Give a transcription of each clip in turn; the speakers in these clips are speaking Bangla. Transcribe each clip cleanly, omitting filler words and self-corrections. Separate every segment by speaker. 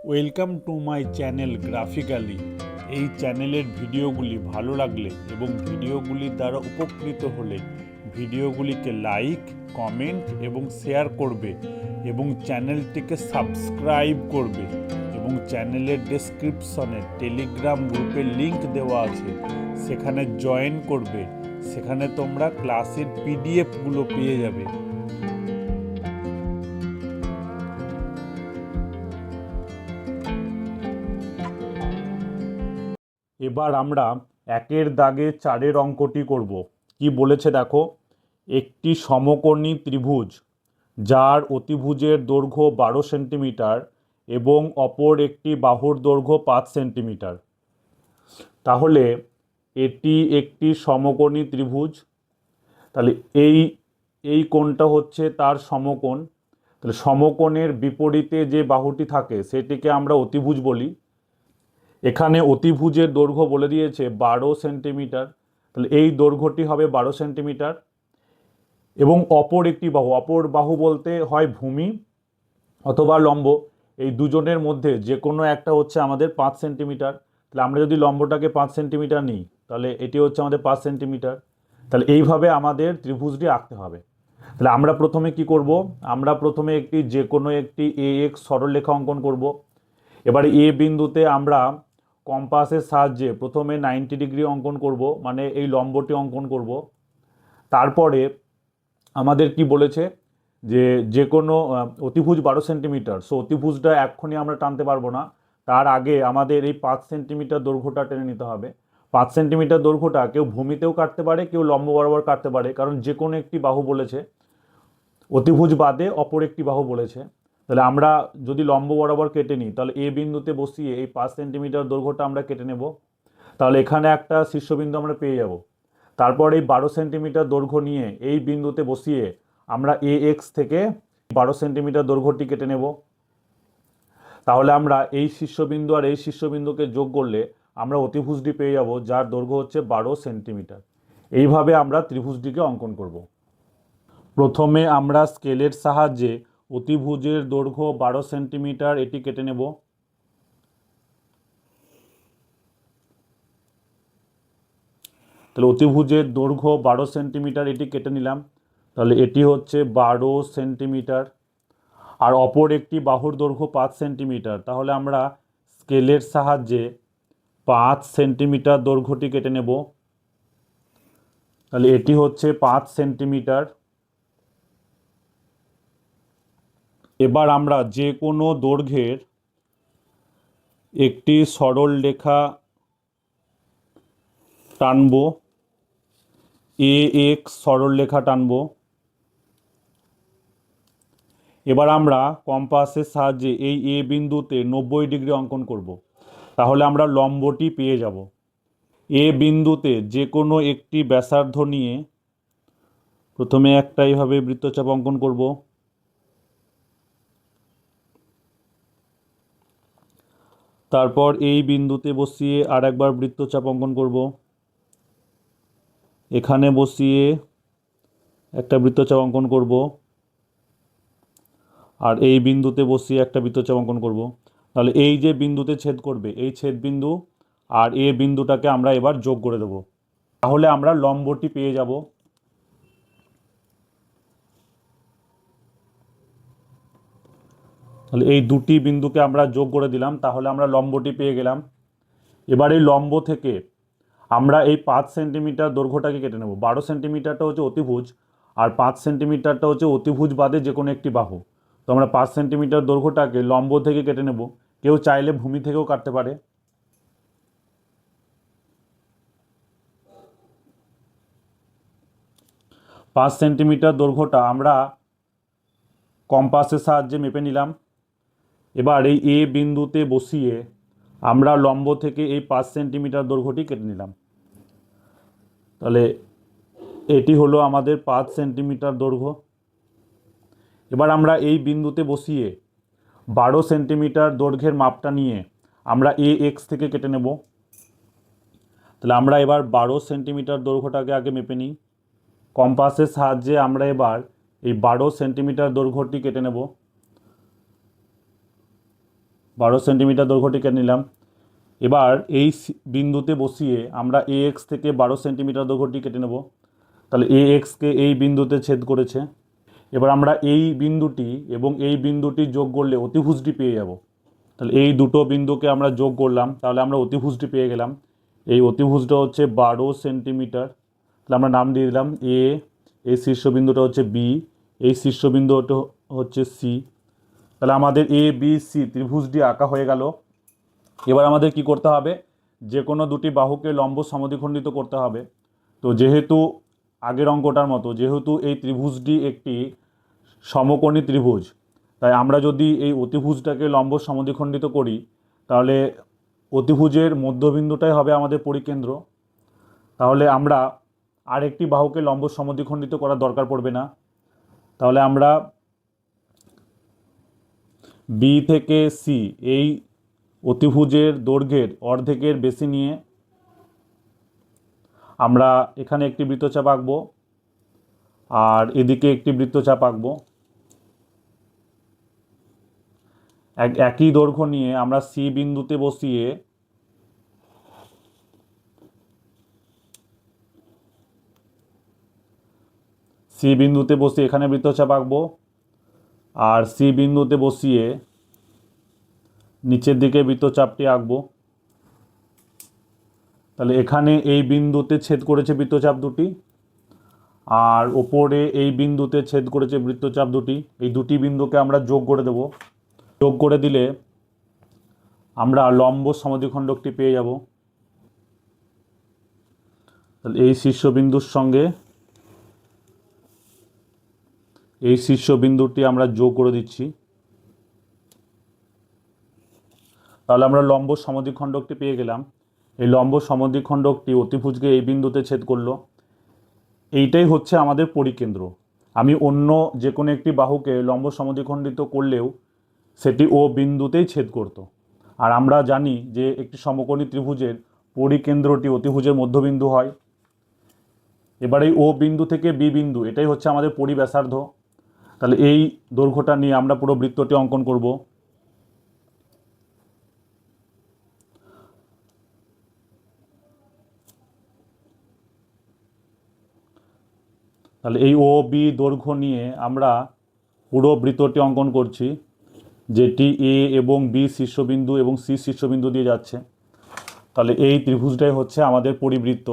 Speaker 1: Welcome to my channel graphically. এই চ্যানেলের ভিডিওগুলি ভালো লাগলে এবং ভিডিওগুলির দ্বারা উপকৃত হলে ভিডিওগুলিকে লাইক, কমেন্ট এবং শেয়ার করবে এবং চ্যানেলটিকে সাবস্ক্রাইব করবে এবং চ্যানেলের ডেসক্রিপশনে টেলিগ্রাম গ্রুপের লিংক দেওয়া আছে, সেখানে জয়েন করবে। সেখানে তোমরা ক্লাসের পিডিএফগুলো পেয়ে যাবে। এবার আমরা একের দাগে চারের অঙ্কটি করব। কি বলেছে দেখো, একটি সমকোণী ত্রিভুজ যার অতিভুজের দৈর্ঘ্য 12 সেন্টিমিটার এবং অপর একটি বাহুর দৈর্ঘ্য 5 সেন্টিমিটার। তাহলে এটি একটি সমকোণী ত্রিভুজ। তাহলে এই এই কোণটা হচ্ছে তার সমকোণ। তাহলে সমকোণের বিপরীতে যে বাহুটি থাকে সেটিকে আমরা অতিভুজ বলি। এখানে অতিভুজের দৈর্ঘ্য বলে দিয়েছে 12 সেন্টিমিটার। তাহলে এই দৈর্ঘ্যটি হবে 12 সেন্টিমিটার এবং অপর বাহু বলতে হয় ভূমি অথবা লম্ব, এই দুজনের মধ্যে যে কোনো একটা হচ্ছে আমাদের 5 সেন্টিমিটার। তাহলে আমরা যদি লম্বটাকে 5 সেন্টিমিটার নিই তাহলে এটি হচ্ছে আমাদের 5 সেন্টিমিটার। তাহলে এইভাবে আমাদের ত্রিভুজটি আঁকতে হবে। তাহলে আমরা প্রথমে কি করব, আমরা প্রথমে যে কোনো একটি এক্স সরলরেখা অঙ্কন করব। এবারে এ বিন্দুতে আমরা কম্পাসের সাহায্যে প্রথমে 90 ডিগ্রি অঙ্কন করব, মানে এই লম্বটি অঙ্কন করব। তারপরে আমাদের কি বলেছে যে যে কোনো অতিভুজ 12 সেন্টিমিটার, সো অতিভুজটা এক্ষুনি আমরা টানতে পারবো না, তার আগে আমাদের এই 5 সেন্টিমিটার দৈর্ঘ্যটা টেনে নিতে হবে। 5 সেন্টিমিটার দৈর্ঘ্যটা কেউ ভূমিতেও কাটতে পারে, কেউ লম্ব বরাবর কাটতে পারে, কারণ যে কোনো একটি বাহু বলেছে, অতিভুজ বাদে অপর একটি বাহু বলেছে। তাহলে আমরা যদি লম্ব বরাবর কেটে নিই তাহলে এ বিন্দুতে বসিয়ে এই 5 সেন্টিমিটার দৈর্ঘ্যটা আমরা কেটে নেব। তাহলে এখানে একটা শীর্ষবিন্দু আমরা পেয়ে যাব। তারপর এই 12 সেন্টিমিটার দৈর্ঘ্য নিয়ে এই বিন্দুতে বসিয়ে আমরা এ এক্স থেকে 12 সেন্টিমিটার দৈর্ঘ্যটি কেটে নেব। তাহলে আমরা এই শীর্ষবিন্দু আর এই শীর্ষবিন্দুকে যোগ করলে আমরা অতিভুজটি পেয়ে যাব, যার দৈর্ঘ্য হচ্ছে 12 সেন্টিমিটার। এইভাবে আমরা ত্রিভুজটিকে অঙ্কন করব। প্রথমে আমরা স্কেলের সাহায্যে অতিভুজের দৈর্ঘ্য 12 সেন্টিমিটার এটি কেটে নেব। তাহলে অতিভুজের দৈর্ঘ্য 12 সেন্টিমিটার এটি কেটে নিলাম। তাহলে এটি হচ্ছে 12 সেন্টিমিটার। আর অপর একটি বাহুর দৈর্ঘ্য 5 সেন্টিমিটার। তাহলে আমরা স্কেলের সাহায্যে 5 সেন্টিমিটার দৈর্ঘ্যটি কেটে নেব। তাহলে এটি হচ্ছে 5 সেন্টিমিটার। এবার আমরা যে কোনো দৈর্ঘ্যের একটি সরল রেখা টানব, এ এক্স সরল রেখা টানব। এবার আমরা কম্পাসের সাহায্যে এই এ বিন্দুতে 90 ডিগ্রি অঙ্কন করব। তাহলে আমরা লম্বটি পেয়ে যাব। এ বিন্দুতে যে কোনো একটি ব্যাসার্ধ নিয়ে প্রথমে একটা এইভাবে বৃত্তচাপ অঙ্কন করব। তারপর এই বিন্দুতে বসিয়ে আর একবার বৃত্তচাপ অঙ্কন করব। এখানে বসিয়ে একটা বৃত্তচাপ অঙ্কন করব আর এই বিন্দুতে বসিয়ে একটা বৃত্তচাপ অঙ্কন করব। তাহলে এই যে বিন্দুতে ছেদ করবে এই ছেদ বিন্দু আর এ বিন্দুটাকে আমরা এবার যোগ করে দেব। তাহলে আমরা লম্বটি পেয়ে যাব। তাহলে এই দুটি বিন্দুকে আমরা যোগ করে দিলাম, তাহলে আমরা লম্বটি পেয়ে গেলাম। এবার এই লম্ব থেকে আমরা এই 5 সেন্টিমিটার দৈর্ঘ্যটাকে কেটে নেব। 12 সেন্টিমিটারটা হচ্ছে অতিভুজ আর 5 সেন্টিমিটারটা হচ্ছে অতিভুজ বাদে যে কোনো একটি বাহু। তো আমরা 5 সেন্টিমিটার দৈর্ঘ্যটাকে লম্ব থেকে কেটে নেব। কেউ চাইলে ভূমি থেকেও কাটতে পারে। 5 সেন্টিমিটার দৈর্ঘ্যটা আমরা কম্পাসের সাহায্যে মেপে নিলাম। এবার এই এ বিন্দুতে বসিয়ে আমরা লম্ব থেকে এই 5 সেন্টিমিটার দৈর্ঘ্যটি কেটে নিলাম। তাহলে এটি হলো আমাদের 5 সেন্টিমিটার দৈর্ঘ্য। এবার আমরা এই বিন্দুতে বসিয়ে 12 সেন্টিমিটার দৈর্ঘ্যের মাপটা নিয়ে আমরা এ এক্স থেকে কেটে নেব। তাহলে আমরা এবার 12 সেন্টিমিটার দৈর্ঘ্যটাকে আগে মেপে নিই। কম্পাসের সাহায্যে আমরা এবার এই 12 সেন্টিমিটার দৈর্ঘ্যটি কেটে নেব। 12 সেন্টিমিটার দৈর্ঘ্যটি কেটে নিলাম। এবার এই বিন্দুতে বসিয়ে আমরা এ এক্স থেকে 12 সেন্টিমিটার দৈর্ঘ্যটি কেটে নেব। তাহলে এ এক্সকে এই বিন্দুতে ছেদ করেছে। এবার আমরা এই বিন্দুটি এবং এই বিন্দুটি যোগ করলে অতিভুজটি পেয়ে যাব। তাহলে এই দুটো বিন্দুকে আমরা যোগ করলাম, তাহলে আমরা অতিভুজটি পেয়ে গেলাম। এই অতিভুজটা হচ্ছে 12 সেন্টিমিটার। তাহলে আমরা নাম দিয়ে দিলাম এ, এই শীর্ষবিন্দুটা হচ্ছে বি, এই শীর্ষবিন্দুটা হচ্ছে সি। তাহলে আমাদের এ বি সি ত্রিভুজটি আঁকা হয়ে গেল। এবার আমাদের কি করতে হবে, যে কোনো দুটি বাহুকে লম্ব সমদ্বিখণ্ডিত করতে হবে। তো যেহেতু আগের অঙ্কটার মতো, যেহেতু এই ত্রিভুজটি একটি সমকোণী ত্রিভুজ, তাই আমরা যদি এই অতিভুজটাকে লম্ব সমদ্বিখণ্ডিত করি, তাহলে অতিভুজের মধ্যবিন্দুটাই হবে আমাদের পরিকেন্দ্র। তাহলে আমরা আরেকটি বাহুকে লম্ব সমদ্বিখণ্ডিত করার দরকার পড়বে না। তাহলে আমরা বি থেকে সি এই অতিভুজের দৈর্ঘ্যের অর্ধেকের বেশি নিয়ে আমরা এখানে একটি বৃত্তচাপ আঁকবো আর এদিকে একটি বৃত্তচাপ আঁকবো। একই দৈর্ঘ্য নিয়ে আমরা সি বিন্দুতে বসিয়ে এখানে বৃত্তচাপ আঁকবো আর সি বিন্দুতে বসিয়ে নিচের দিকে বৃত্তচাপটি আঁকবো। তাহলে এখানে এই বিন্দুতে ছেদ করেছে বৃত্তচাপ দুটি আর ওপরে এই বিন্দুতে ছেদ করেছে বৃত্তচাপ দুটি। এই দুটি বিন্দুকে আমরা যোগ করে দেব। যোগ করে দিলে আমরা লম্ব সমদ্বিখণ্ডকটি পেয়ে যাব। তাহলে এই শীর্ষবিন্দুর সঙ্গে এই শীর্ষবিন্দুটি আমরা যোগ করে দিচ্ছি। তাহলে আমরা লম্ব সমদ্বিখণ্ডকটি পেয়ে গেলাম। এই লম্ব সমদ্বিখণ্ডকটি অতিভুজকে এই বিন্দুতে ছেদ করলো। এইটাই হচ্ছে আমাদের পরিকেন্দ্র। আমি অন্য যে কোনো একটি বাহুকে লম্ব সমদ্বিখণ্ডিত করলেও সেটি ও বিন্দুতেই ছেদ করত। আর আমরা জানি যে একটি সমকোণী ত্রিভুজের পরিকেন্দ্রটি অতিভুজের মধ্যবিন্দু হয়। এবার এই ও বিন্দু থেকে বি বিন্দু, এটাই হচ্ছে আমাদের পরিব্যাসার্ধ। তাহলে এই দৈর্ঘ্যটা নিয়ে আমরা পুরো বৃত্তটি অঙ্কন করব। তাহলে এই ও বি দৈর্ঘ্য নিয়ে আমরা পুরো বৃত্তটি অঙ্কন করছি, যেটি এ এবং বি শীর্ষবিন্দু এবং সি শীর্ষবিন্দু দিয়ে যাচ্ছে। তাহলে এই ত্রিভুজটাই হচ্ছে আমাদের পরিবৃত্ত।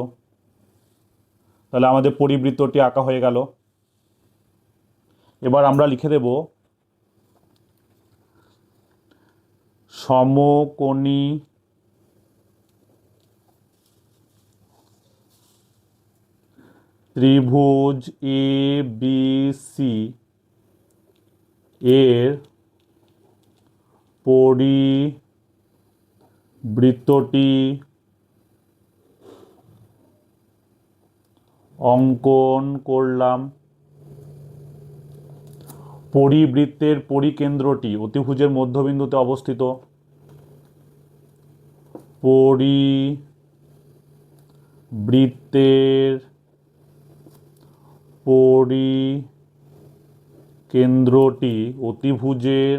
Speaker 1: তাহলে আমাদের পরিবৃত্তটি আঁকা হয়ে গেল। এবার আমরা লিখে দেব সমকোণী ত্রিভুজ এ বি সি এর পরিবৃত্তটি অঙ্কন করলাম। পরিবৃত্তের পরিকেন্দ্রটি অতিভুজের মধ্যবিন্দুতে অবস্থিত। পরিবৃত্তের পরিকেন্দ্রটি অতিভুজের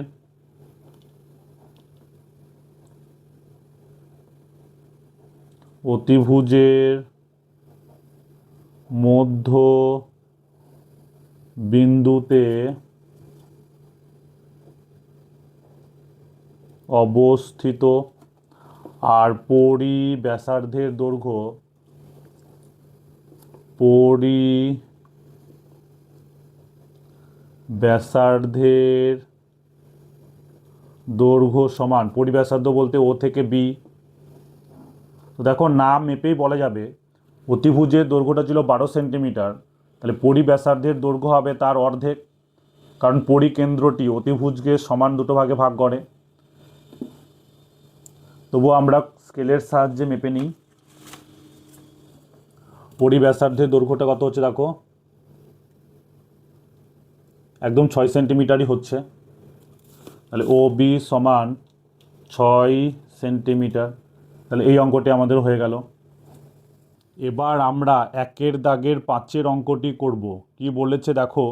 Speaker 1: মধ্য বিন্দুতে অবস্থিত আর পরিব্যাসার্ধের দৈর্ঘ্য সমান, পরিব্যাসার্ধ বলতে ও থেকে বি। তো দেখো নাম মেপেই বলা যাবে অতিভুজের দৈর্ঘ্যটা ছিল 12 সেন্টিমিটার, তাহলে পরিব্যাসার্ধের দৈর্ঘ্য হবে তার অর্ধেক, কারণ পরিকেন্দ্রটি অতিভুজকে সমান দুটো ভাগে ভাগ করে। তবু আমরা স্কেলের সাহায্যে মেপে নিই। পরিব্যাসার্ধের দৈর্ঘ্যটা কত হচ্ছে দেখো, একদম 6 সেন্টিমিটারই হচ্ছে। তাহলে ও বি সমান 6 সেন্টিমিটার। তাহলে এই অঙ্কটি আমাদের হয়ে গেল। এবার আমরা একের দাগের 5 অঙ্কটি করব। কি বলেছে দেখো,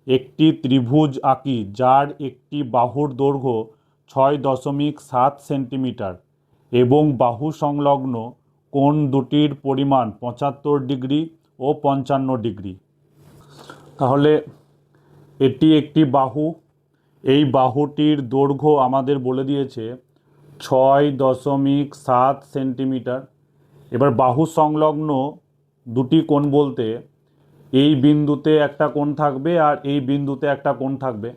Speaker 1: একটি ত্রিভুজ আঁকি যার একটি বাহুর দৈর্ঘ্য 6.7 সেন্টিমিটার এবং বাহু সংলগ্ন কোণ দুটির পরিমাণ 75 ডিগ্রি ও 55 ডিগ্রি। তাহলে এটি একটি বাহু, এই বাহুটির দৈর্ঘ্য আমাদের বলে দিয়েছে 6.7 সেন্টিমিটার। এবার বাহু সংলগ্ন দুটি কোণ বলতে এই বিন্দুতে একটা কোণ থাকবে আর এই বিন্দুতে একটা কোণ থাকবে।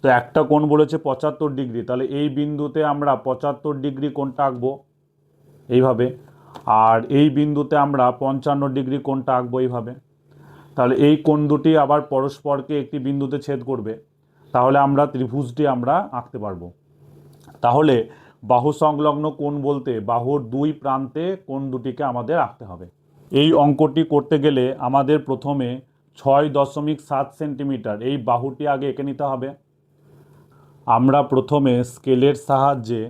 Speaker 1: তো একটা কোণ বলেছে 75 ডিগ্রি, তাহলে এই বিন্দুতে আমরা 75 ডিগ্রি কোণটা আঁকবো এইভাবে, আর এই বিন্দুতে আমরা 55 ডিগ্রি কোণটা আঁকবো এইভাবে। তাহলে এই কোণ দুটি আবার পরস্পরকে একটি বিন্দুতে ছেদ করবে, তাহলে আমরা ত্রিভুজটি আমরা আঁকতে পারবো। তাহলে বাহু সংলগ্ন কোণ বলতে বাহুর দুই প্রান্তে কোণ দুটিকে আমাদের আঁকতে হবে। এই অঙ্কটি করতে গেলে আমাদের প্রথমে 6.7 সেন্টিমিটার এই বাহুটি আগে এঁকে নিতে হবে। আমরা প্রথমে স্কেলের সাহায্যে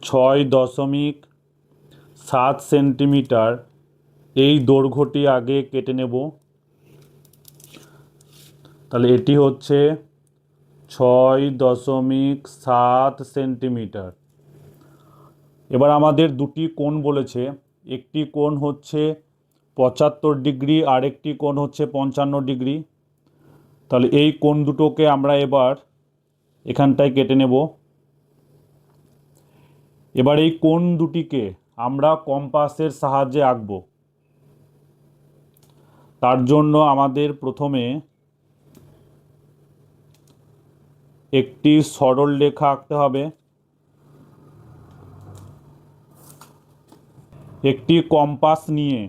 Speaker 1: 6.7 সেন্টিমিটার এই দৈর্ঘ্যটি আগে কেটে নেব। তাহলে এটি হচ্ছে 6.7 সেন্টিমিটার। এবার আমাদের দুটি কোণ বলেছে, একটি কোণ হচ্ছে 75 ডিগ্রি আর একটি কোণ হচ্ছে 55 ডিগ্রি। তাহলে এই কোণ দুটোকে আমরা এবার এখানটায় কেটে নেব। এবার এই কোণ দুটিকে আমরা কম্পাসের সাহায্যে আঁকব। তার জন্য আমাদের প্রথমে একটি সরল রেখা আঁকতে হবে। একটি কম্পাস নিয়ে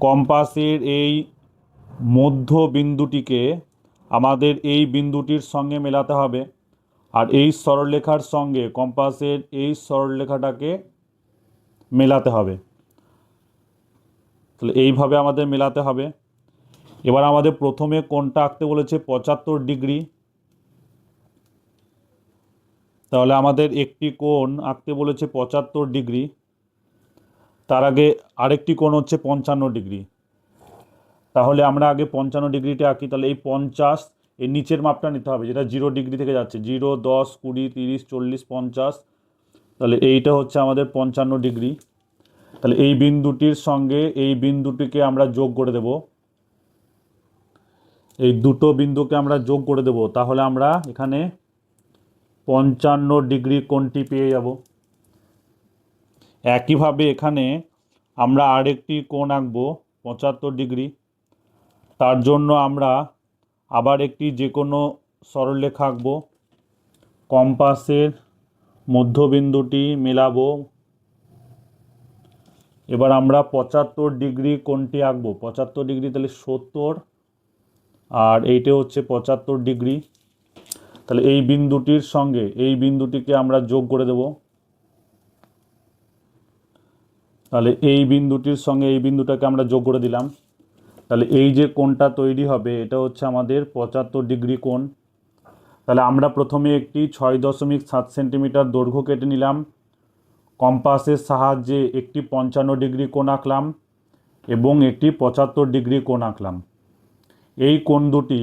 Speaker 1: কম্পাসের এই মধ্য বিন্দুটিকে আমাদের এই বিন্দুটির সঙ্গে মেলাতে হবে, আর এই সরলরেখার সঙ্গে কম্পাসের এই সরলরেখাটাকে মেলাতে হবে। তাহলে এইভাবে আমাদের মেলাতে হবে। এবার আমাদের প্রথমে কোণটা আঁকতে বলেছে 75 ডিগ্রি। তাহলে আমাদের একটি কোণ আঁকতে বলেছে 75 ডিগ্রি, তার আগে আরেকটি কোণ হচ্ছে 55 ডিগ্রি। তাহলে আমরা আগে 55 ডিগ্রিটা আঁকি। তাহলে এই 50 এর নিচের মাপটা নিতে হবে, যেটা 0 ডিগ্রি থেকে যাচ্ছে, 0, 10, 20, 30, 40, 50। তাহলে এইটা হচ্ছে আমাদের 55 ডিগ্রি। তাহলে এই বিন্দুটির সঙ্গে এই বিন্দুটিকে আমরা যোগ করে দেব, এই দুটো বিন্দুকে আমরা যোগ করে দেব। তাহলে আমরা এখানে 55 ডিগ্রি কোণটি পেয়ে যাব। একইভাবে এখানে আমরা আরেকটি কোণ আঁকবো 75 ডিগ্রি। তার জন্য আমরা আবার একটি যে কোনো সরলরেখা আঁকবো, কম্পাসের মধ্যবিন্দুটি মেলাবো। এবার আমরা 75 ডিগ্রি কোণটি আঁকবো। 75 ডিগ্রি তাহলে 70, আর এইটা হচ্ছে 75 ডিগ্রি। তাহলে এই বিন্দুটির সঙ্গে এই বিন্দুটিকে আমরা যোগ করে দেব। তাহলে এই বিন্দুটির সঙ্গে এই বিন্দুটাকে আমরা যোগ করে দিলাম। তাহলে এই যে কোণটা তৈরি হবে এটা হচ্ছে আমাদের 75 ডিগ্রি কোণ। তাহলে আমরা প্রথমে একটি 6.7 সেন্টিমিটার দৈর্ঘ্য কেটে নিলাম, কম্পাসের সাহায্যে একটি 55 ডিগ্রি কোণ আঁকলাম এবং একটি 75 ডিগ্রি কোণ আঁকলাম। এই কোণ দুটি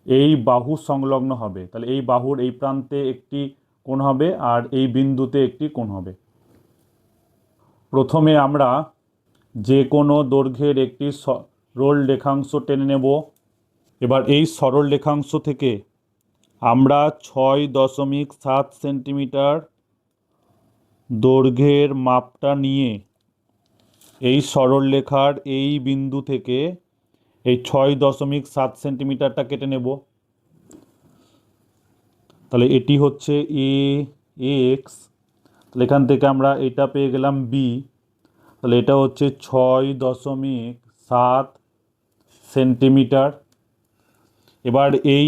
Speaker 1: এই বাহু সংলগ্ন হবে। তাহলে এই বাহুর এই প্রান্তে একটি কোণ হবে আর এই বিন্দুতে একটি কোণ হবে। প্রথমে আমরা যে কোনো দৈর্ঘ্যের একটি সরল রেখাংশ টেনে নেব। এবার এই সরল রেখাংশ থেকে আমরা 6.7 সেন্টিমিটার দৈর্ঘ্যের মাপটা নিয়ে এই সরলরেখার এই বিন্দু থেকে এই 6.7 সেন্টিমিটারটা কেটে নেব। তাহলে এটি হচ্ছে এ এক্স। তাহলে এখান থেকে আমরা এটা পেয়ে গেলাম বি। তাহলে এটা হচ্ছে 6.7 সেন্টিমিটার। এবার এই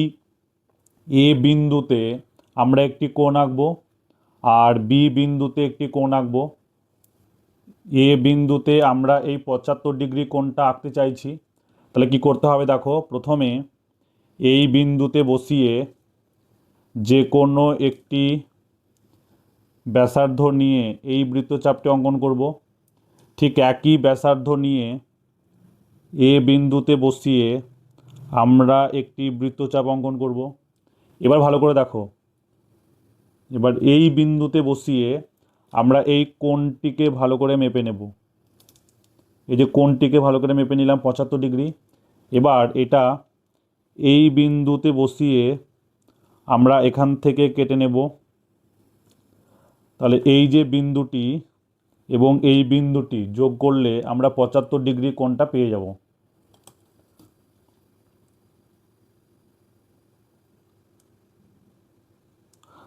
Speaker 1: এ বিন্দুতে আমরা একটি কোণ আঁকবো আর বি বিন্দুতে একটি কোণ আঁকবো। এ বিন্দুতে আমরা এই 75 ডিগ্রি কোণটা আঁকতে চাইছি। তাহলে কি করতে হবে দেখো, প্রথমে এই বিন্দুতে বসিয়ে যে কোনো একটি ব্যাসার্ধ নিয়ে এই বৃত্তচাপটি অঙ্কন করব। ঠিক একই ব্যাসার্ধ নিয়ে এ বিন্দুতে বসিয়ে আমরা একটি বৃত্তচাপ অঙ্কন করব। এবার ভালো করে দেখো, এবার এই বিন্দুতে বসিয়ে আমরা এই কোণটিকে ভালো করে মেপে নেব। এই যে কোণটিকে ভালো করে মেপে নিলাম 75 ডিগ্রি। এবার এটা এই বিন্দুতে বসিয়ে আমরা এখান থেকে কেটে নেব। তাহলে এই যে বিন্দুটি এবং এই বিন্দুটি যোগ করলে আমরা 75 ডিগ্রি কোণটা পেয়ে যাব।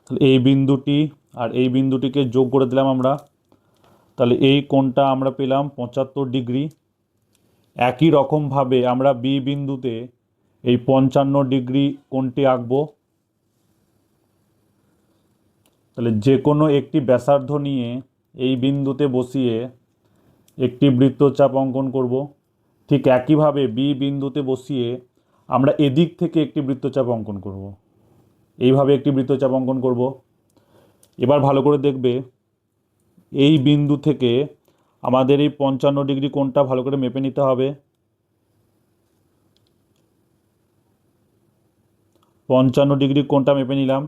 Speaker 1: তাহলে এই বিন্দুটি আর এই বিন্দুটিকে যোগ করে দিলাম আমরা, তাহলে এই কোণটা আমরা পেলাম 75 ডিগ্রি। একই রকমভাবে আমরা বি বিন্দুতে এই 55 ডিগ্রি কোণটি আঁকবো। তাহলে যে কোনো একটি ব্যাসার্ধ নিয়ে এই বিন্দুতে বসিয়ে একটি বৃত্তচাপ অঙ্কন করব। ঠিক একইভাবে বি বিন্দুতে বসিয়ে আমরা এদিক থেকে একটি বৃত্তচাপ অঙ্কন করব। এইভাবে একটি বৃত্তচাপ অঙ্কন করব। এবার ভালো করে দেখবে এই বিন্দু থেকে আমাদের এই 55 ডিগ্রি কোণটা ভালো করে মেপে নিতে হবে। 55 ডিগ্রি কোণটা মেপে নিলাম।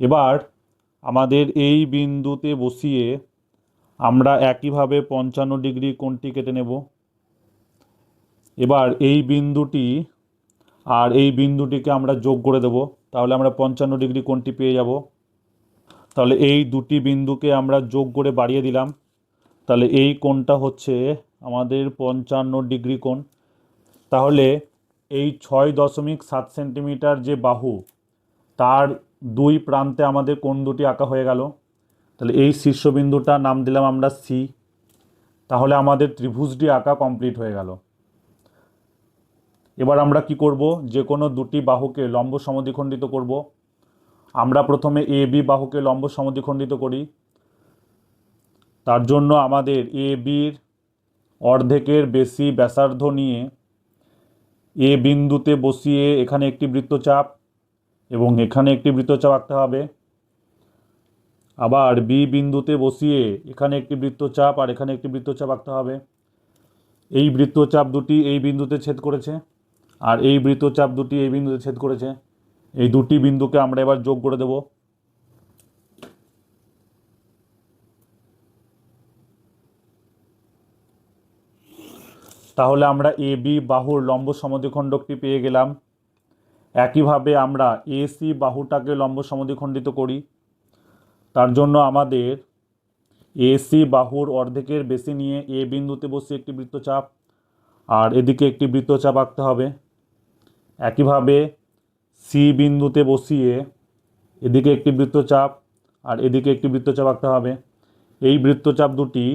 Speaker 1: এবার আমাদের এই বিন্দুতে বসিয়ে আমরা একইভাবে 55 ডিগ্রি কোণটি কেটে নেব। এবার এই বিন্দুটি আর এই বিন্দুটিকে আমরা যোগ করে দেব, তাহলে আমরা 55 ডিগ্রি কোণটি পেয়ে যাব। তাহলে এই দুটি বিন্দুকে আমরা যোগ করে বাড়িয়ে দিলাম। তাহলে এই কোণটা হচ্ছে আমাদের 55 ডিগ্রি কোণ। তাহলে এই 6.7 সেন্টিমিটার যে বাহু, তার দুই প্রান্তে আমাদের কোণ দুটি আঁকা হয়ে গেল। তাহলে এই শীর্ষবিন্দুটার নাম দিলাম আমরা সি। তাহলে আমাদের ত্রিভুজটি আঁকা কমপ্লিট হয়ে গেল। এবার আমরা কি করব, যে কোনো দুটি বাহুকে লম্ব সমদ্বিখণ্ডিত করব। আমরা প্রথমে এ বি বাহুকে লম্ব সমদ্বিখণ্ডিত করি। তার জন্য আমাদের এ বির অর্ধেকের বেশি ব্যাসার্ধ নিয়ে এ বিন্দুতে বসিয়ে এখানে একটি বৃত্তচাপ এবং এখানে একটি বৃত্তচাপ আঁকতে হবে। আবার বি বিন্দুতে বসিয়ে এখানে একটি বৃত্তচাপ আর এখানে একটি বৃত্তচাপ আঁকতে হবে। এই বৃত্তচাপ দুটি এই বিন্দুতে ছেদ করেছে আর এই বৃত্তচাপ দুটি এই বিন্দুতে ছেদ করেছে। এই দুটি বিন্দুকে আমরা এবার যোগ করে দেব। তাহলে আমরা এ বি বাহুর লম্ব সমদ্বিখণ্ডকটি পেয়ে গেলাম। একইভাবে আমরা এ সি বাহুটাকে লম্ব সমদ্বিখণ্ডিত করি। তার জন্য আমাদের এ সি বাহুর অর্ধেকের বেশি নিয়ে এ বিন্দুতে বসিয়ে একটি বৃত্তচাপ আর এদিকে একটি বৃত্তচাপ আঁকতে হবে। একইভাবে সি বিন্দুতে বসিয়ে এদিকে একটি বৃত্তচাপ আর এদিকে একটি বৃত্তচাপ আঁকতে হবে। এই বৃত্তচাপ দুটি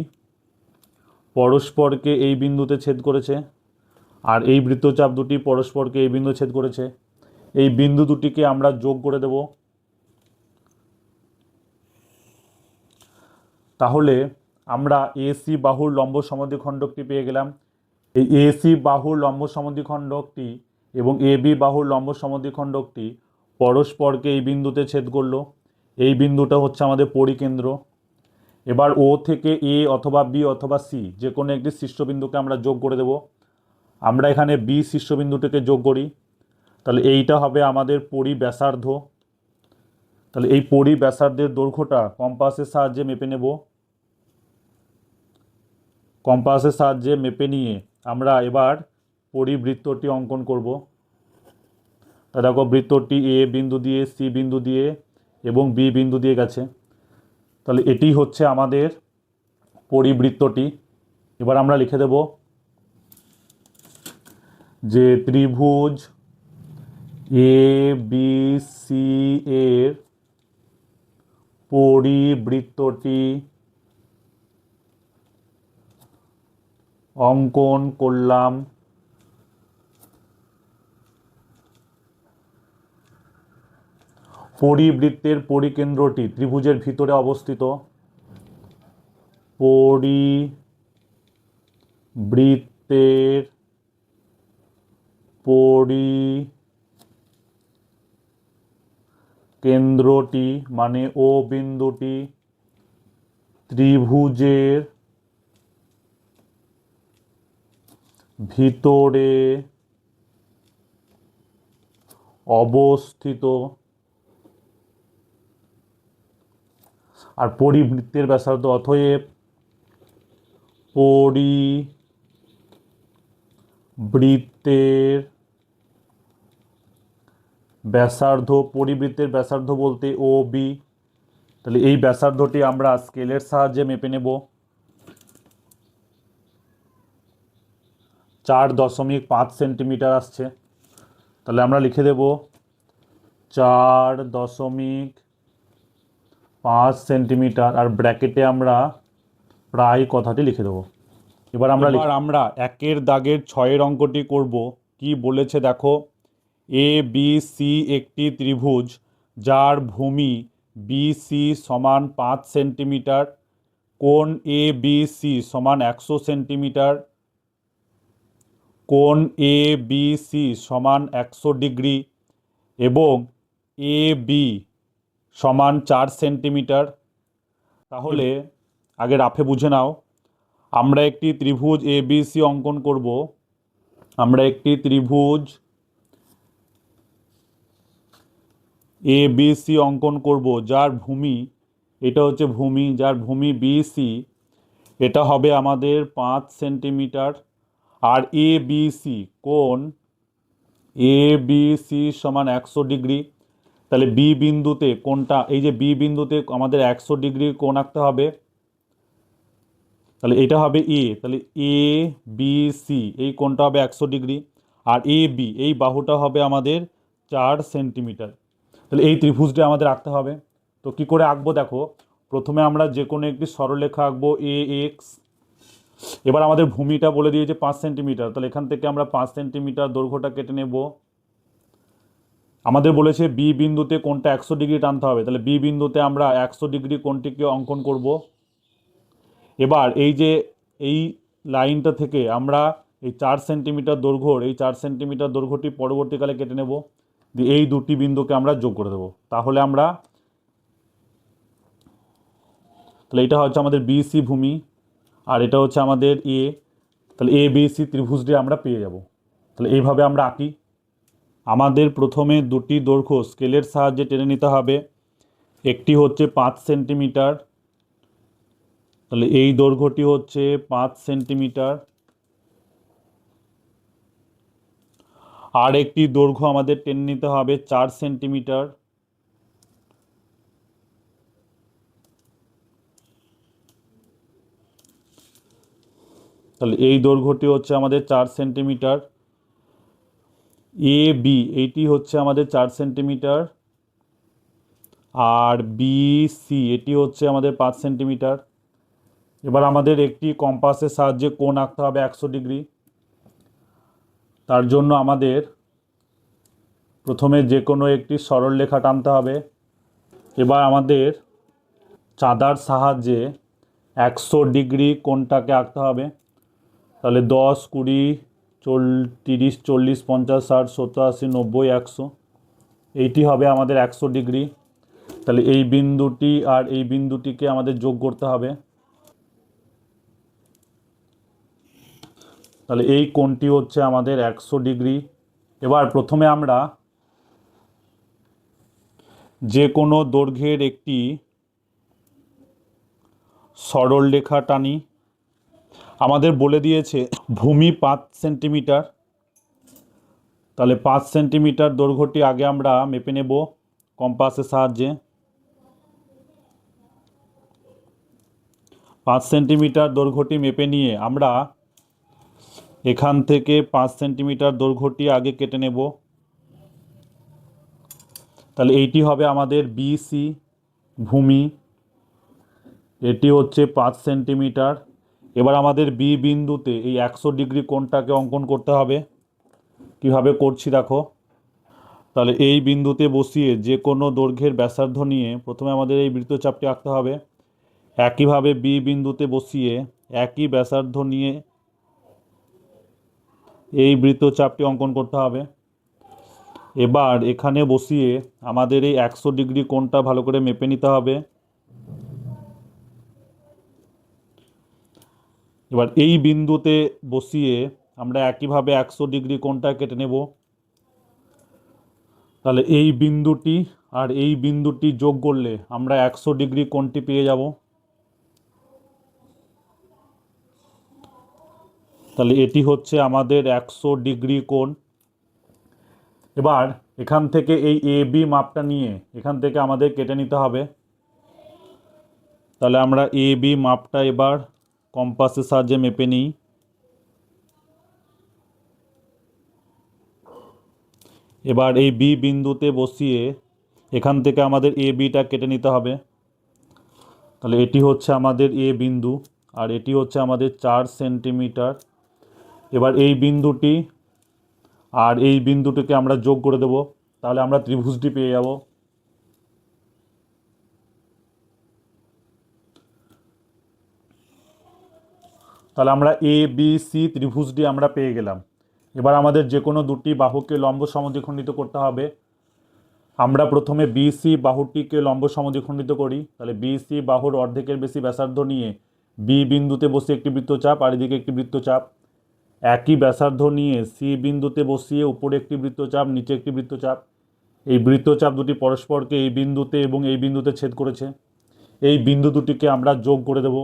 Speaker 1: পরস্পরকে এই বিন্দুতে ছেদ করেছে আর এই বৃত্তচাপ দুটি পরস্পরকে এই বিন্দু ছেদ করেছে। এই বিন্দু দুটিকে আমরা যোগ করে দেব। তাহলে আমরা এসি বাহুর লম্ব সমদ্বিখণ্ডকটি পেয়ে গেলাম। এই এসি বাহুর লম্ব সমদ্বিখণ্ডকটি এবং এ বি বাহুর লম্ব সমদ্বিখণ্ডকটি পরস্পরকে এই বিন্দুতে ছেদ করলো। এই বিন্দুটা হচ্ছে আমাদের পরিকেন্দ্র। এবার ও থেকে এ অথবা বি অথবা সি যে কোনো একটি শীর্ষবিন্দুকে আমরা যোগ করে দেব। আমরা এখানে বি শীর্ষবিন্দুটিকে যোগ করি। তাহলে এইটা হবে আমাদের পরিব্যাসার্ধ। তাহলে এই পরিব্যাসার্ধের দৈর্ঘ্যটা কম্পাসের সাহায্যে মেপে নেব। কম্পাসের সাহায্যে মেপে নিয়ে আমরা এবার পরিবৃত্তটি অঙ্কন করব। তা দেখো বৃত্তটি এ বিন্দু দিয়ে, সি বিন্দু দিয়ে এবং বি বিন্দু দিয়ে গেছে। তাহলে এটি হচ্ছে আমাদের পরিবৃত্তটি। এবার আমরা লিখে দেব যে ত্রিভুজ এ বি সি এর পরিবৃত্তটি অঙ্কন করলাম। পরিবৃত্তের পরিকেন্দ্রটি ত্রিভুজের ভিতরে অবস্থিত। পরিবৃত্তের পরিকেন্দ্রটি মানে ও বিন্দুটি ত্রিভুজের ভিতরে অবস্থিত। আর পরিবৃত্তের ব্যাসার্ধ, অতএব পরিবৃত্তের ব্যাসার্ধ, পরিবৃত্তের ব্যাসার্ধ বলতে ও বি। তাহলে এই ব্যাসার্ধটি আমরা স্কেলের সাহায্যে মেপে নেব। 4.5 সেন্টিমিটার আসছে। তাহলে আমরা লিখে দেব 4.5 সেন্টিমিটার, আর ব্র্যাকেটে আমরা প্রায় কথাটি লিখে দেবো। এবার আমরা একের দাগের 6 অঙ্কটি করব। কি বলেছে দেখো, এ বি সি একটি ত্রিভুজ যার ভূমি বি সি সমান 5 সেন্টিমিটার, কোণ এ বি সি সমান 100 সেন্টিমিটার, কোণ এ বি সি সমান 100 ডিগ্রি এবং এ বি সমান 4 সেন্টিমিটার। তাহলে আগে রাফে বুঝে নাও, আমরা একটি ত্রিভুজ এ বি সি অঙ্কন করব। আমরা একটি ত্রিভুজ এ বি সি অঙ্কন করব যার ভূমি, এটা হচ্ছে ভূমি, যার ভূমি বি সি, এটা হবে আমাদের 5 centimetre. R A B C কোণ এ বি সি সমান 100 ডিগ্রি। তাহলে বি বিন্দুতে কোণটা, এই যে বি বিন্দুতে আমাদের 100 ডিগ্রি কোণ আঁকতে হবে। তাহলে এটা হবে এ, তাহলে এ বি সি এই কোণটা হবে 100 ডিগ্রি, আর এ বি এই বাহুটা হবে আমাদের 4 সেন্টিমিটার। তাহলে এই ত্রিভুজটা আমাদের আঁকতে হবে। তো কি করে আঁকবো দেখো, প্রথমে আমরা যে কোনো একটি সরলরেখা আঁকবো এ এক্স। এবার আমাদের ভূমিটা বলে দিয়েছে 5 সেন্টিমিটার, তাহলে এখান থেকে আমরা 5 সেন্টিমিটার দৈর্ঘ্যটা কেটে নেব। আমাদের বলেছে বি বিন্দুতে কোণটা 100 ডিগ্রি টানতে হবে, তাহলে বি বিন্দুতে আমরা 100 ডিগ্রি কোণটিকে অঙ্কন করব। এবার এই যে এই লাইনটা থেকে আমরা এই 4 সেন্টিমিটার দৈর্ঘ্যর এই 4 সেন্টিমিটার দৈর্ঘ্যটি পরবর্তীকালে কেটে নেব, দিয়ে এই দুটি বিন্দুকে আমরা যোগ করে দেবো। তাহলে এটা হচ্ছে আমাদের বিসি ভূমি, আর এটা হচ্ছে আমাদের এ। তাহলে এ বিসি ত্রিভুজটি আমরা পেয়ে যাব। তাহলে এইভাবে আমরা আঁকি। আমাদের প্রথমে দুটি দৈর্ঘ্য স্কেলের সাহায্যে টেনে নিতে হবে। একটি হচ্ছে 5 সেন্টিমিটার, তাহলে এই দৈর্ঘ্যটি হচ্ছে 5 সেন্টিমিটার। আর একটি দৈর্ঘ্য আমাদের টেনে নিতে হবে 4 সেন্টিমিটার। তাহলে এই দৈর্ঘ্যটি হচ্ছে আমাদের 4 সেন্টিমিটার। এ বি এইটি হচ্ছে আমাদের 4 সেন্টিমিটার, আর বি সি এটি হচ্ছে আমাদের 5 সেন্টিমিটার। এবার আমাদের একটি কম্পাসের সাহায্যে কোণ আঁকতে হবে 100 ডিগ্রি। তার জন্য আমাদের প্রথমে যে কোনো একটি সরলরেখা টানতে হবে। এবার আমাদের চাঁদার সাহায্যে 100 ডিগ্রি কোণটাকে আঁকতে হবে। তাহলে 10, 20, 30, 40, 50, 60, 70, 80, 90, 100, এইটি হবে আমাদের 100 ডিগ্রি। তাহলে এই বিন্দুটি আর এই বিন্দুটিকে আমাদের যোগ করতে হবে। তাহলে এই কোণটি হচ্ছে আমাদের 100 ডিগ্রি। এবার প্রথমে আমরা যে কোনো দৈর্ঘ্যের একটি সরলরেখা টানি। আমাদের বলে দিয়েছে ভূমি 5 সেন্টিমিটার, তাহলে 5 সেন্টিমিটার দৈর্ঘ্যটি আগে আমরা মেপে নেব কম্পাসের সাহায্যে। 5 সেন্টিমিটার দৈর্ঘ্যটি মেপে নিয়ে আমরা এখান থেকে 5 সেন্টিমিটার দৈর্ঘ্যটি আগে কেটে নেব। তাহলে এইটি হবে আমাদের বিসি ভূমি, এটি হচ্ছে 5 সেন্টিমিটার। এবার আমাদের বি বিন্দুতে এই 100 ডিগ্রি কোণটাকে অঙ্কন করতে হবে। কিভাবে করছি দেখো, তাহলে এই বিন্দুতে বসিয়ে যে কোনো দৈর্ঘ্যের ব্যাসার্ধ নিয়ে প্রথমে আমাদের এই বৃত্তচাপটি আঁকতে হবে। একইভাবে বি বিন্দুতে বসিয়ে একই ব্যাসার্ধ নিয়ে এই বৃত্তচাপটি অঙ্কন করতে হবে। এবার এখানে বসিয়ে আমাদের এই 100 ডিগ্রি কোণটা ভালো করে মেপে নিতে হবে। এবার এই বিন্দুতে বসিয়ে আমরা একইভাবে 100 ডিগ্রি কোণটা কেটে নেব। তাহলে এই বিন্দুটি আর এই বিন্দুটি যোগ করলে আমরা 100 ডিগ্রি কোণটি পেয়ে যাব। তাহলে এটি হচ্ছে আমাদের 100 ডিগ্রি কোণ। এবার এখান থেকে এই এ বি মাপটা নিয়ে এখান থেকে আমাদের কেটে নিতে হবে। তাহলে আমরা এ বি মাপটা এবার কম্পাসের সাহায্যে মেপে নিই। এবার এই বি বিন্দুতে বসিয়ে এখান থেকে আমাদের এ বিটা কেটে নিতে হবে। তাহলে এটি হচ্ছে আমাদের এ বিন্দু আর এটি হচ্ছে আমাদের 4 সেন্টিমিটার। এবার এই বিন্দুটি আর এই বিন্দুটিকে আমরা যোগ করে দেব, তাহলে আমরা ত্রিভুজটি পেয়ে যাব। তাহলে আমরা এ বি সি ত্রিভুজটি আমরা পেয়ে গেলাম। এবার আমাদের যে কোনো দুটি বাহুকে লম্ব সমদ্বিখণ্ডিত করতে হবে। আমরা প্রথমে বিসি বাহুটিকে লম্ব সমদ্বিখণ্ডিত করি। তাহলে বিসি বাহুর অর্ধেকের বেশি ব্যাসার্ধ নিয়ে বি বিন্দুতে বসে একটি বৃত্তচাপ আর এদিকে একটি বৃত্তচাপ, একই ব্যাসার্ধ নিয়ে সি বিন্দুতে বসিয়ে উপরে একটি বৃত্তচাপ নিচে একটি বৃত্তচাপ। এই বৃত্তচাপ দুটি পরস্পরকে এই বিন্দুতে এবং এই বিন্দুতে ছেদ করেছে। এই বিন্দু দুটিকে আমরা যোগ করে দেব।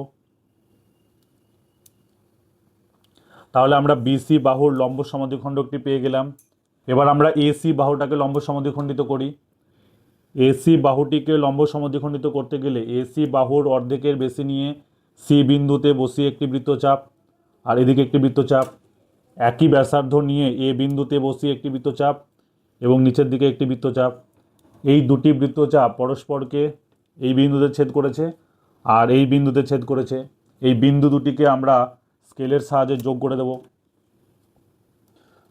Speaker 1: তাহলে আমরা বিসি বাহুর লম্ব সমদ্বিখণ্ডকটি পেয়ে গেলাম। এবার আমরা এসি বাহুটাকে লম্ব সমদ্বিখণ্ডিত করি। এসি বাহুটিকে লম্ব সমদ্বিখণ্ডিত করতে গেলে এসি বাহুর অর্ধেকের বেশি নিয়ে সি বিন্দুতে বসিয়ে একটি বৃত্তচাপ আর এদিকে একটি বৃত্তচাপ, একই ব্যাসার্ধ নিয়ে এ বিন্দুতে বসিয়ে একটি বৃত্তচাপ এবং নিচের দিকে একটি বৃত্তচাপ। এই দুটি বৃত্তচাপ পরস্পরকে এই বিন্দুতে ছেদ করেছে আর এই বিন্দুতে ছেদ করেছে। এই বিন্দু দুটিকে আমরা স্কেলের সাহায্যে যোগ করে দেব।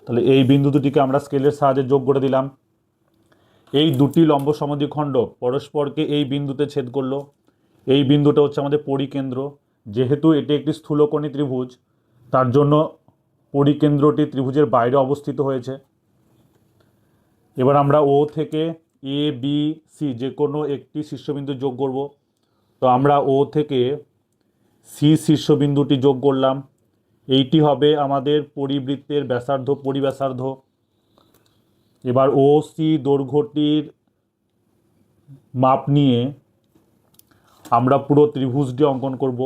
Speaker 1: তাহলে এই বিন্দু দুটিকে আমরা স্কেলের সাহায্যে যোগ করে দিলাম। এই দুটি লম্ব সমদ্বিখণ্ডক পরস্পরকে এই বিন্দুতে ছেদ করলো। এই বিন্দুটা হচ্ছে আমাদের পরিকেন্দ্র। যেহেতু এটি একটি স্থূলকোণী ত্রিভুজ, তার জন্য পরিকেন্দ্রটি ত্রিভুজের বাইরে অবস্থিত হয়েছে। এবার আমরা ও থেকে এ বি সি যে কোনো একটি শীর্ষবিন্দু যোগ করব। তো আমরা ও থেকে সি শীর্ষবিন্দুটি যোগ করলাম। এইটি হবে আমাদের পরিবৃত্তের ব্যাসার্ধ, পরিব্যাসার্ধ। এবার ও সি দৈর্ঘ্যটির মাপ নিয়ে আমরা পুরো ত্রিভুজটি অঙ্কন করব।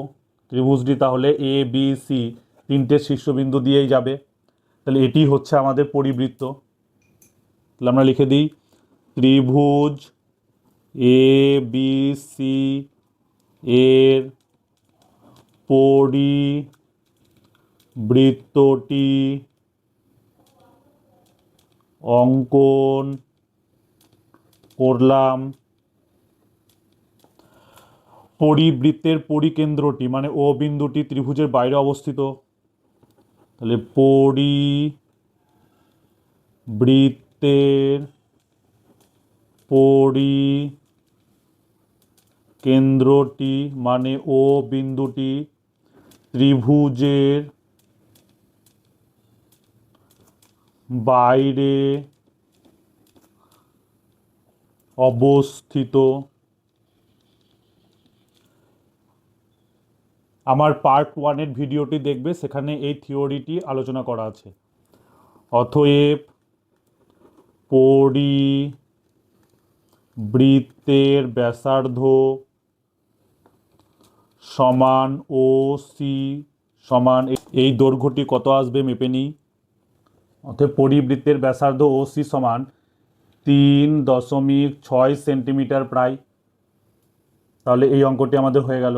Speaker 1: ত্রিভুজটি তাহলে এ বি সি তিনটে শীর্ষবিন্দু দিয়েই যাবে। তাহলে এটি হচ্ছে আমাদের পরিবৃত্ত। তাহলে আমরা লিখে দিই ত্রিভুজ এ বি সি এর পরিবৃত্তটি অঙ্কন করলাম। পরিবৃত্তের পরিকেন্দ্রটি মানে ও বিন্দুটি ত্রিভুজের বাইরে অবস্থিত। তাহলে পরিবৃত্তের পরিকেন্দ্রটি মানে ও বিন্দুটি ত্রিভুজের বাইরে অবস্থিত। আমার পার্ট 1-এর ভিডিওটি দেখবে, সেখানে এই থিওরিটি আলোচনা করা আছে। অতএব পরিবৃত্তের ব্যাসার্ধ সমান ও সি সমান এই দৈর্ঘ্যটি কত আসবে মেপে নিই। অতএব পরিবৃত্তের ব্যাসার্ধ ও সি সমান 3.6 সেন্টিমিটার প্রায়। তাহলে এই অঙ্কটি আমাদের হয়ে গেল।